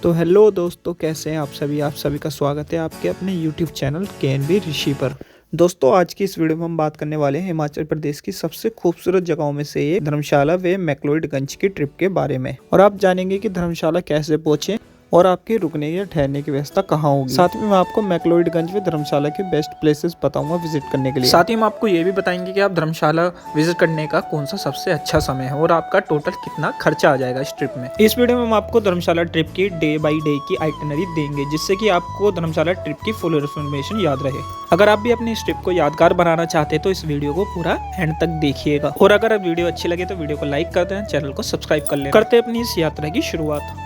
तो हेलो दोस्तों, कैसे हैं आप सभी का स्वागत है आपके अपने YouTube चैनल केएनबी ऋषि पर। दोस्तों, आज की इस वीडियो में हम बात करने वाले हैं हिमाचल प्रदेश की सबसे खूबसूरत जगहों में से एक धर्मशाला व मैक्लोडगंज की ट्रिप के बारे में। और आप जानेंगे कि धर्मशाला कैसे पहुंचे और आपके रुकने या ठहरने की व्यवस्था कहाँ होगी। साथ में मैं आपको मैक्लोडगंज व धर्मशाला के बेस्ट प्लेसेस बताऊंगा विजिट करने के लिए। साथ ही हम आपको ये भी बताएंगे कि आप धर्मशाला विजिट करने का कौन सा सबसे अच्छा समय है और आपका टोटल कितना खर्चा आ जाएगा इस ट्रिप में। इस वीडियो में हम आपको धर्मशाला ट्रिप की डे बाई डे की आइटनरी देंगे, जिससे कि आपको धर्मशाला ट्रिप की फुल इन्फॉर्मेशन याद रहे। अगर आप भी अपनी इस ट्रिप को यादगार बनाना चाहते हैं तो इस वीडियो को पूरा एंड तक देखिएगा। और अगर वीडियो अच्छी लगे तो वीडियो को लाइक कर दें, चैनल को सब्सक्राइब कर लें। करते अपनी इस यात्रा की शुरुआत।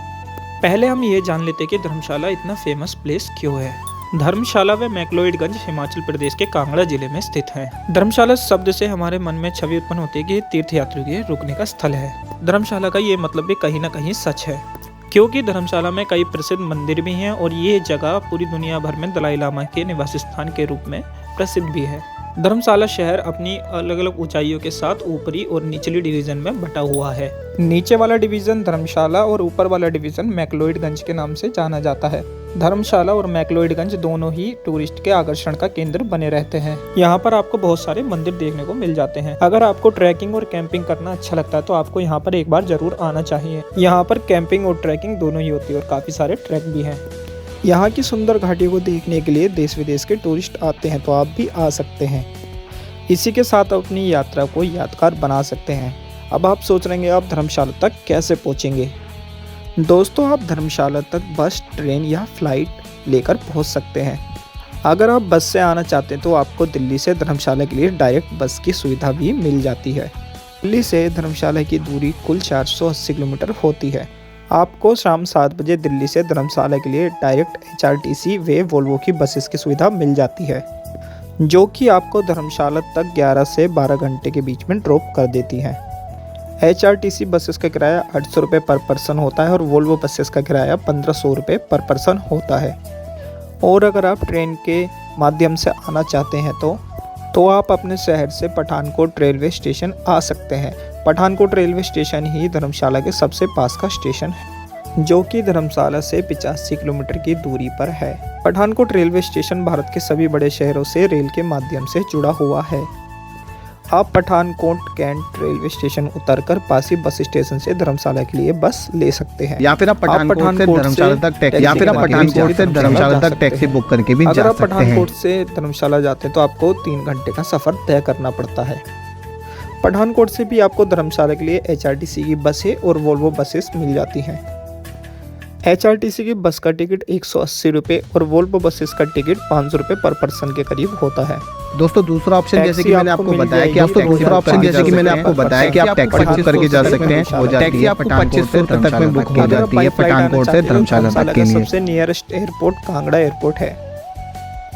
पहले हम ये जान लेते हैं कि धर्मशाला इतना फेमस प्लेस क्यों है। धर्मशाला व मैक्लोडगंज हिमाचल प्रदेश के कांगड़ा जिले में स्थित है। धर्मशाला शब्द से हमारे मन में छवि उत्पन्न होती है कि तीर्थयात्रियों के रुकने का स्थल है। धर्मशाला का ये मतलब भी कहीं ना कहीं सच है, क्योंकि धर्मशाला में कई प्रसिद्ध मंदिर भी हैं और ये जगह पूरी दुनिया भर में दलाई लामा के निवास स्थान के रूप में प्रसिद्ध भी है। धर्मशाला शहर अपनी अलग अलग ऊंचाइयों के साथ ऊपरी और निचली डिवीजन में बटा हुआ है। नीचे वाला डिवीजन धर्मशाला और ऊपर वाला डिवीजन मैक्लोडगंज के नाम से जाना जाता है। धर्मशाला और मैक्लोडगंज दोनों ही टूरिस्ट के आकर्षण का केंद्र बने रहते हैं। यहाँ पर आपको बहुत सारे मंदिर देखने को मिल जाते हैं। अगर आपको ट्रैकिंग और कैंपिंग करना अच्छा लगता है तो आपको यहाँ पर एक बार जरूर आना चाहिए। यहाँ पर कैंपिंग और ट्रैकिंग दोनों ही होती है और काफी सारे ट्रैक भी हैं। यहाँ की सुंदर घाटियों को देखने के लिए देश विदेश के टूरिस्ट आते हैं, तो आप भी आ सकते हैं। इसी के साथ अपनी यात्रा को यादगार बना सकते हैं। अब आप सोच रहे हैं आप धर्मशाला तक कैसे पहुँचेंगे। दोस्तों, आप धर्मशाला तक बस, ट्रेन या फ्लाइट लेकर पहुँच सकते हैं। अगर आप बस से आना चाहते हैं तो आपको दिल्ली से धर्मशाला के लिए डायरेक्ट बस की सुविधा भी मिल जाती है। दिल्ली से धर्मशाला की दूरी कुल 480 किलोमीटर होती है। आपको शाम 7 बजे दिल्ली से धर्मशाला के लिए डायरेक्ट HRTC व वोल्वो की बसेस की सुविधा मिल जाती है, जो कि आपको धर्मशाला तक 11 से 12 घंटे के बीच में ड्रॉप कर देती हैं। HRTC बसेस का किराया 800 रुपये पर पर्सन होता है और वोल्वो बसेस का किराया 1500 रुपये पर पर्सन होता है। और अगर आप ट्रेन के माध्यम से आना चाहते हैं तो आप अपने शहर से पठानकोट रेलवे स्टेशन आ सकते हैं। पठानकोट रेलवे स्टेशन ही धर्मशाला के सबसे पास का स्टेशन है, जो कि धर्मशाला से 85 किलोमीटर की दूरी पर है। पठानकोट रेलवे स्टेशन भारत के सभी बड़े शहरों से रेल के माध्यम से जुड़ा हुआ है। आप पठानकोट कैंट रेलवे स्टेशन उतरकर पासी बस स्टेशन से धर्मशाला के लिए बस ले सकते हैं, या फिर आप पठानकोट से धर्मशाला तक टैक्सी बुक करके भी जा सकते हैं। अगर आप पठानकोट से धर्मशाला जाते हैं तो आपको 3 घंटे का सफर तय करना पड़ता है। पठानकोट से भी आपको धर्मशाला के लिए HRTC की बसें और वोल्वो बसेस मिल जाती हैं। HRTC की बस का टिकट 180 रुपये और वोल्वो बसेस का टिकट 500 रुपये पर पर्सन के करीब होता है। दोस्तों, दूसरा ऑप्शन जैसे कि मैंने आपको बताया कि आप टैक्सी बुक करके जा सकते हैं। वो जाती है पठानकोट से तक में बुक हो जाती है पठानकोट से धर्मशाला तक के लिए। सबसे नियरेस्ट एयरपोर्ट कांगड़ा एयरपोर्ट है,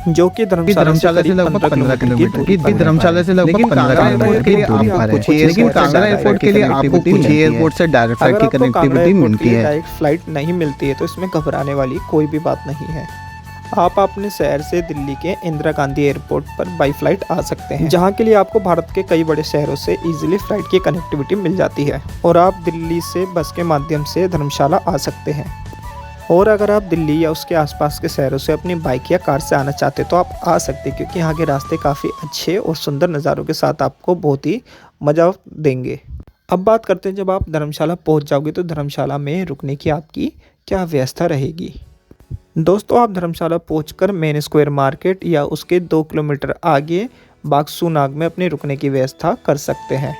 जो कि धर्मशाला से लगभग 15 किलोमीटर की धर्मशाला से लगभग 15 किलोमीटर की दूरी पर है। लेकिन कांगड़ा एयरपोर्ट के लिए आपको कुछ एयरपोर्ट से डायरेक्ट फ्लाइट की कनेक्टिविटी मिलती है। डायरेक्ट फ्लाइट नहीं मिलती है तो इसमें घबराने वाली कोई भी बात नहीं है। आप अपने शहर से दिल्ली के इंदिरा गांधी एयरपोर्ट पर बाई फ्लाइट आ सकते हैं, जहां के लिए आपको भारत के कई बड़े शहरों से इजीली फ्लाइट की कनेक्टिविटी मिल जाती है। और आप दिल्ली से बस के माध्यम से धर्मशाला आ सकते हैं। और अगर आप दिल्ली या उसके आसपास के शहरों से अपनी बाइक या कार से आना चाहते तो आप आ सकते हैं, क्योंकि यहाँ के रास्ते काफ़ी अच्छे और सुंदर नज़ारों के साथ आपको बहुत ही मज़ा देंगे। अब बात करते हैं, जब आप धर्मशाला पहुँच जाओगे तो धर्मशाला में रुकने की आपकी क्या व्यवस्था रहेगी। दोस्तों, आप धर्मशाला पहुँचकर मेन स्क्वायर मार्केट या उसके 2 किलोमीटर आगे बागसूनाग में अपने रुकने की व्यवस्था कर सकते हैं,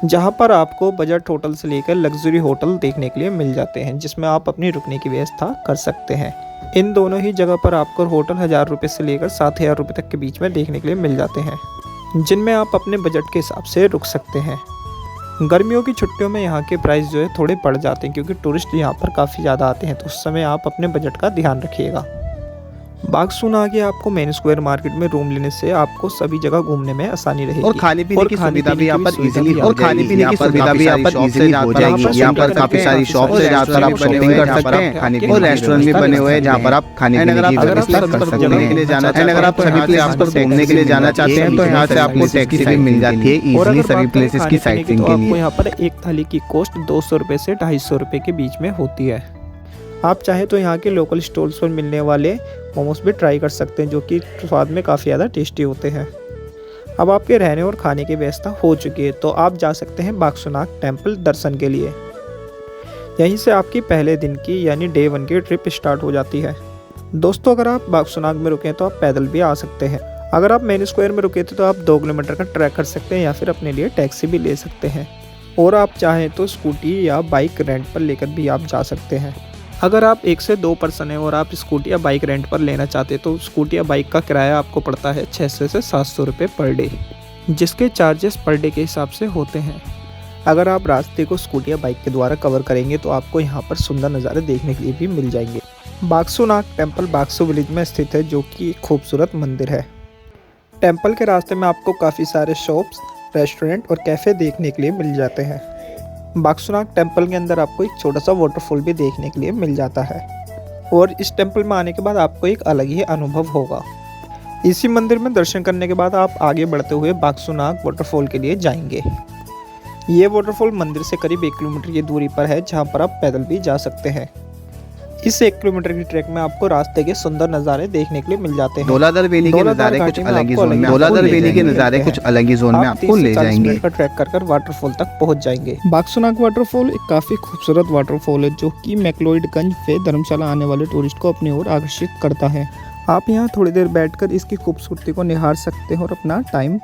जहां पर आपको बजट होटल से लेकर लग्जरी होटल देखने के लिए मिल जाते हैं, जिसमें आप अपनी रुकने की व्यवस्था कर सकते हैं। इन दोनों ही जगह पर आपको होटल 1000 रुपये से लेकर 7000 रुपये तक के बीच में देखने के लिए मिल जाते हैं, जिनमें आप अपने बजट के हिसाब से रुक सकते हैं। गर्मियों की छुट्टियों में यहाँ के प्राइस जो है थोड़े बढ़ जाते हैं, क्योंकि टूरिस्ट यहाँ पर काफ़ी ज़्यादा आते हैं, तो उस समय आप अपने बजट का ध्यान रखिएगा। बागसूनाग आपको मेन स्क्वायर मार्केट में रूम लेने से आपको सभी जगह घूमने में आसानी रहेगी और खाने पीने की सुविधा भी यहाँ पर इजीली हो जाएगी। यहाँ पर काफी सारी शॉप्स है जहाँ पर आप शॉपिंग कर सकते हैं और रेस्टोरेंट भी बने हुए हैं जहाँ पर आप खाने पीने की व्यवस्था कर सकते हैं। अगर आप सभी प्लेस पर घूमने के लिए जाना चाहते हैं तो यहाँ से आपको टैक्सी भी मिल जाती है इजीली सभी प्लेसेस की साइटसीइंग के लिए। यहाँ पर एक थाली की कॉस्ट 200 रुपये से 250 रुपये के बीच में होती है। आप चाहे तो यहाँ के लोकल स्टॉल्स पर मिलने वाले मोमोज भी ट्राई कर सकते हैं, जो कि स्वाद में काफ़ी ज़्यादा टेस्टी होते हैं। अब आपके रहने और खाने की व्यवस्था हो चुकी है, तो आप जा सकते हैं बागसुनाग टेम्पल दर्शन के लिए। यहीं से आपकी पहले दिन की यानी डे 1 की ट्रिप स्टार्ट हो जाती है। दोस्तों, अगर आप बागसुनाग में रुके तो आप पैदल भी आ सकते हैं। अगर आप मेन स्क्वायर में रुके थे तो आप 2 किलोमीटर का ट्रैक कर सकते हैं या फिर अपने लिए टैक्सी भी ले सकते हैं। और आप चाहें तो स्कूटी या बाइक रेंट पर लेकर भी आप जा सकते हैं। अगर आप 1 से 2 पर्सन हैं और आप स्कूटी या बाइक रेंट पर लेना चाहते हैं तो स्कूटी या बाइक का किराया आपको पड़ता है 600 से 700 रुपये पर डे, जिसके चार्जेस पर डे के हिसाब से होते हैं। अगर आप रास्ते को स्कूटी या बाइक के द्वारा कवर करेंगे तो आपको यहाँ पर सुंदर नज़ारे देखने के लिए भी मिल जाएंगे। बागसुनाग टेम्पल बागसू विलेज में स्थित है, जो कि एक खूबसूरत मंदिर है। टेम्पल के रास्ते में आपको काफ़ी सारे शॉप्स, रेस्टोरेंट और कैफ़े देखने के लिए मिल जाते हैं। बागसुनाग टेम्पल के अंदर आपको एक छोटा सा वाटरफॉल भी देखने के लिए मिल जाता है और इस टेम्पल में आने के बाद आपको एक अलग ही अनुभव होगा। इसी मंदिर में दर्शन करने के बाद आप आगे बढ़ते हुए बागसुनाग वाटरफॉल के लिए जाएंगे। ये वाटरफॉल मंदिर से करीब 1 किलोमीटर की दूरी पर है, जहाँ पर आप पैदल भी जा सकते हैं। इस 1 किलोमीटर की ट्रैक में आपको रास्ते के सुंदर नज़ारे देखने के लिए मिल जाते हैं। धौलाधर वैली के नज़ारे कुछ अलग ही जोन में, धौलाधर वैली के नज़ारे कुछ अलग ही जोन में आपको ले जाएंगे। का ट्रैक कर वाटरफॉल तक पहुंच जाएंगे। बागसुनाग वाटरफॉल एक काफी खूबसूरत वाटरफॉल है, जो कि मैक्लोइडगंज से धर्मशाला आने वाले टूरिस्ट को अपनी ओर आकर्षित करता है। आप यहाँ थोड़ी देर बैठकर इसकी खूबसूरती को निहार सकते हैं और अपना टाइम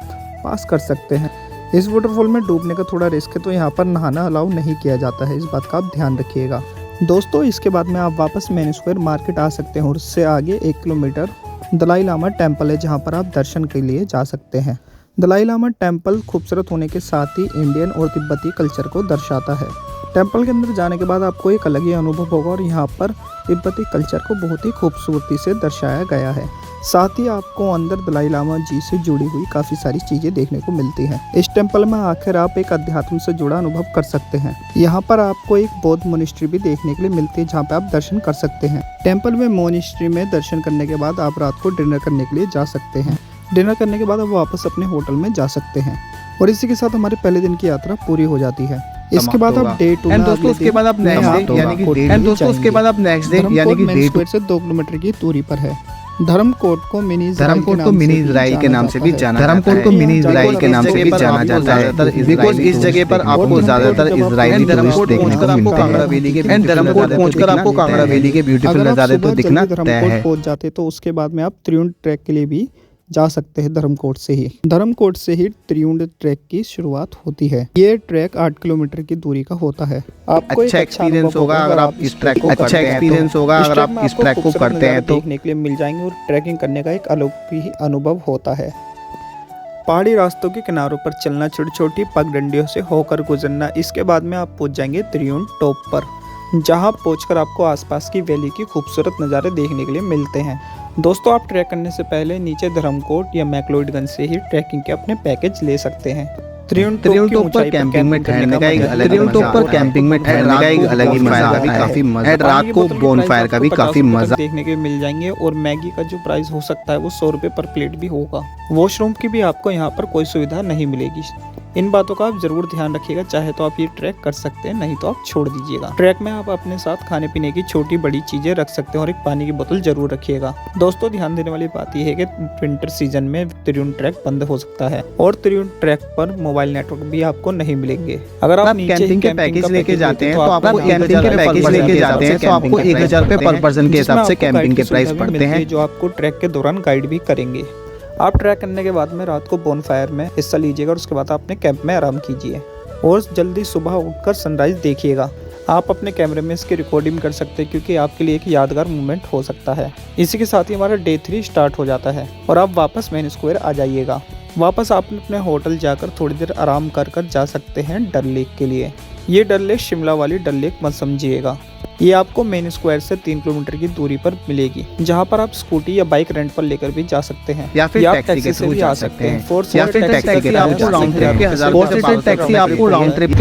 पास कर सकते हैं। इस वाटरफॉल में डूबने का थोड़ा रिस्क है, तो यहाँ पर नहाना अलाउ नहीं किया जाता है, इस बात का आप ध्यान रखिएगा। दोस्तों, इसके बाद में आप वापस मेन स्क्वायर मार्केट आ सकते हैं और उससे आगे 1 किलोमीटर दलाई लामा टेम्पल है, जहाँ पर आप दर्शन के लिए जा सकते हैं। दलाई लामा टेम्पल खूबसूरत होने के साथ ही इंडियन और तिब्बती कल्चर को दर्शाता है। टेम्पल के अंदर जाने के बाद आपको एक अलग ही अनुभव होगा और यहाँ पर तिब्बती कल्चर को बहुत ही खूबसूरती से दर्शाया गया है। साथ ही आपको अंदर दलाई लामा जी से जुड़ी हुई काफ़ी सारी चीज़ें देखने को मिलती हैं। इस टेम्पल में आकर आप एक अध्यात्म से जुड़ा अनुभव कर सकते हैं। यहाँ पर आपको एक बौद्ध मोनेस्ट्री भी देखने के लिए मिलती है, जहाँ पे आप दर्शन कर सकते हैं। टेम्पल में मोनेस्ट्री में दर्शन करने के बाद आप रात को डिनर करने के लिए जा सकते हैं। डिनर करने के बाद आप वापस अपने होटल में जा सकते हैं और इसी के साथ हमारे पहले दिन की यात्रा पूरी हो जाती है। इसके बाद आप डे 2 दोस्तों उसके बाद आप नेक्स्ट डे यानी कि उसके बाद आप नेक्स्ट डे यानी कि डे 2 से 2 किलोमीटर की दूरी पर है। धर्मकोट को मिनी इजराइल के नाम से भी जाना जाता है, बिकॉज इस जगह पर आपको ज्यादातर इजरायली टूरिस्ट देखने को मिलते हैं। धर्मकोट पहुंचकर आपको कांगड़ा वैली के ब्यूटीफुल नज़ारे तो दिखना तय है। पहुंच जाते तो उसके बाद में आप त्रिउंड ट्रैक के लिए भी जा सकते हैं। धर्मकोट से ही त्रिउंड ट्रैक की शुरुआत होती है। ये ट्रैक 8 किलोमीटर की दूरी का होता है। आपको अच्छा एक्सपीरियंस होगा अगर आप इस ट्रैक को करते हैं तो देखने के लिए मिल जाएंगे और ट्रैकिंग करने का एक अलग ही अनुभव होता है। पहाड़ी रास्तों के किनारों पर चलना, छोटी छोटी पगडंडियों से होकर गुजरना, इसके बाद में आप पहुंच जाएंगे त्रिउंड टॉप पर, जहां पहुंचकर आपको आसपास की वैली की खूबसूरत नज़ारे देखने के लिए मिलते हैं। दोस्तों, आप ट्रैक करने से पहले नीचे धर्मकोट या मैक्लोइडगंज से ही ट्रैकिंग के अपने पैकेज ले सकते हैं। त्रिउंड टॉप पर कैंपिंग में ठहरने का एक अलग ही मजा आता है। रात को बोनफायर का भी काफी मजा देखने के मिल जाएंगे और मैगी का जो प्राइस हो सकता है वो 100 रुपये पर प्लेट भी होगा। वॉशरूम की भी आपको यहाँ पर कोई सुविधा नहीं मिलेगी। इन बातों का आप जरूर ध्यान रखिएगा, चाहे तो आप ये ट्रैक कर सकते हैं, नहीं तो आप छोड़ दीजिएगा। ट्रैक में आप अपने साथ खाने पीने की छोटी बड़ी चीजें रख सकते हैं और एक पानी की बोतल जरूर रखिएगा। दोस्तों, ध्यान देने वाली बात यह है कि विंटर सीजन में त्रिउंड ट्रैक बंद हो सकता है और त्रिउंड ट्रैक पर मोबाइल नेटवर्क भी आपको नहीं मिलेंगे। अगर आप कैंपिंग के पैकेज लेके जाते हैं तो आपको 1000 रुपए पर पर्सन के हिसाब से कैंपिंग के प्राइस पड़ते हैं, जो आपको ट्रैक के दौरान गाइड भी करेंगे। आप ट्रैक करने के बाद में रात को बोनफायर में हिस्सा लीजिएगा और उसके बाद आप अपने कैंप में आराम कीजिए और जल्दी सुबह उठकर सनराइज देखिएगा। आप अपने कैमरे में इसकी रिकॉर्डिंग कर सकते हैं, क्योंकि आपके लिए एक यादगार मोमेंट हो सकता है। इसी के साथ ही हमारा डे 3 स्टार्ट हो जाता है और आप वापस मेन स्क्वायर आ जाइएगा। वापस आप अपने होटल जाकर थोड़ी देर आराम कर जा सकते हैं डल लेक के लिए। ये डल लेक शिमला वाली डल लेक मत समझिएगा। ये आपको मेन स्क्वायर से 3 किलोमीटर की दूरी पर मिलेगी, जहाँ पर आप स्कूटी या बाइक रेंट पर लेकर भी जा सकते हैं या फिर टैक्सी से भी आ सकते हैं। या फिर टैक्सी आपको राउंड ट्रिप के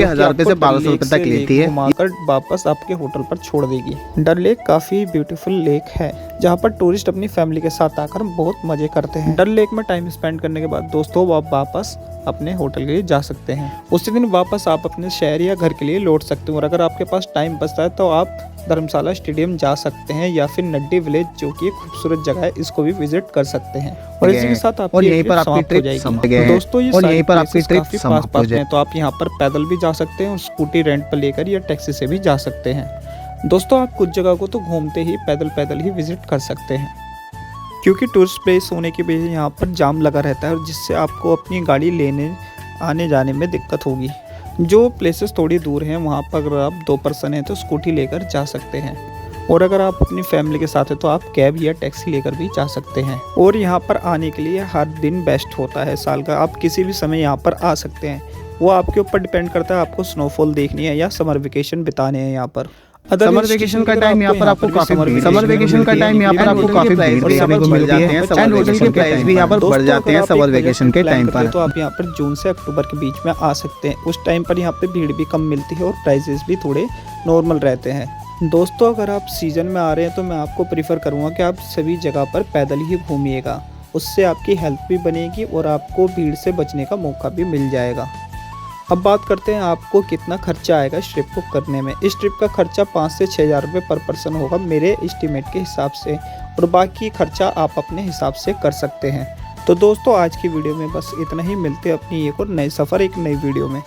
1000 रुपए से 1200 रुपए तक लेती है, घुमाकर वापस आपके होटल पर छोड़ देगी। डल लेक काफी ब्यूटीफुल लेक है। जहाँ पर टूरिस्ट अपनी फैमिली के साथ आकर बहुत मजे करते हैं। डल लेक में टाइम स्पेंड करने के बाद दोस्तों आप वापस अपने होटल के लिए जा सकते हैं। उसी दिन वापस आप अपने शहर या घर के लिए लौट सकते हो और अगर आपके पास टाइम बचता है तो आप धर्मशाला स्टेडियम जा सकते हैं या फिर नड्डी विलेज जो कि एक खूबसूरत जगह है, इसको भी विजिट कर सकते हैं। और इसी के साथ और यहीं पर आपकी ट्रिप समाप्त हो जाएगी। दोस्तों ये और यहीं पर आपकी ट्रिप समाप्त हो जाए तो आप यहाँ पर पैदल भी जा सकते हैं और स्कूटी रेंट पर लेकर या टैक्सी से भी जा सकते हैं। दोस्तों आप कुछ जगह को तो घूमते ही पैदल ही विजिट कर सकते हैं, क्योंकि टूरिस्ट प्लेस होने की वजह से यहाँ पर जाम लगा रहता है और जिससे आपको अपनी गाड़ी लेने आने जाने में दिक्कत होगी। जो प्लेसेस थोड़ी दूर हैं वहाँ पर अगर आप 2 पर्सन हैं तो स्कूटी लेकर जा सकते हैं और अगर आप अपनी फैमिली के साथ हैं तो आप कैब या टैक्सी लेकर भी जा सकते हैं। और यहाँ पर आने के लिए हर दिन बेस्ट होता है साल का, आप किसी भी समय यहाँ पर आ सकते हैं। वो आपके ऊपर डिपेंड करता है आपको स्नोफॉल देखनी है या समर वेकेशन बिताने हैं यहाँ पर। समर वेकेशन का टाइम यहाँ पर आपको काफी समर वेकेशन का टाइम यहाँ पर आपको काफी भीड़ देखने को मिलती है। समर वेकेशन के प्राइस भी यहाँ पर बढ़ जाते हैं समर वेकेशन के टाइम पर। तो आप यहाँ पर जून से अक्टूबर के बीच में आ सकते हैं। उस टाइम पर यहाँ पे भीड़ भी कम मिलती है और प्राइसेस भी थोड़े नॉर्मल रहते हैं। दोस्तों अगर आप सीजन में आ रहे हैं तो मैं आपको प्रीफर करूँगा कि आप सभी जगह पर पैदल ही घूमिएगा, उससे आपकी हेल्थ भी बनेगी और आपको भीड़ से बचने का मौका भी मिल जाएगा। अब बात करते हैं आपको कितना खर्चा आएगा इस ट्रिप को करने में। इस ट्रिप का खर्चा 5 से 6 हज़ार रुपये पर पर्सन होगा मेरे एस्टीमेट के हिसाब से, और बाकी खर्चा आप अपने हिसाब से कर सकते हैं। तो दोस्तों आज की वीडियो में बस इतना ही, मिलते हैं अपनी एक और नए सफ़र एक नई वीडियो में।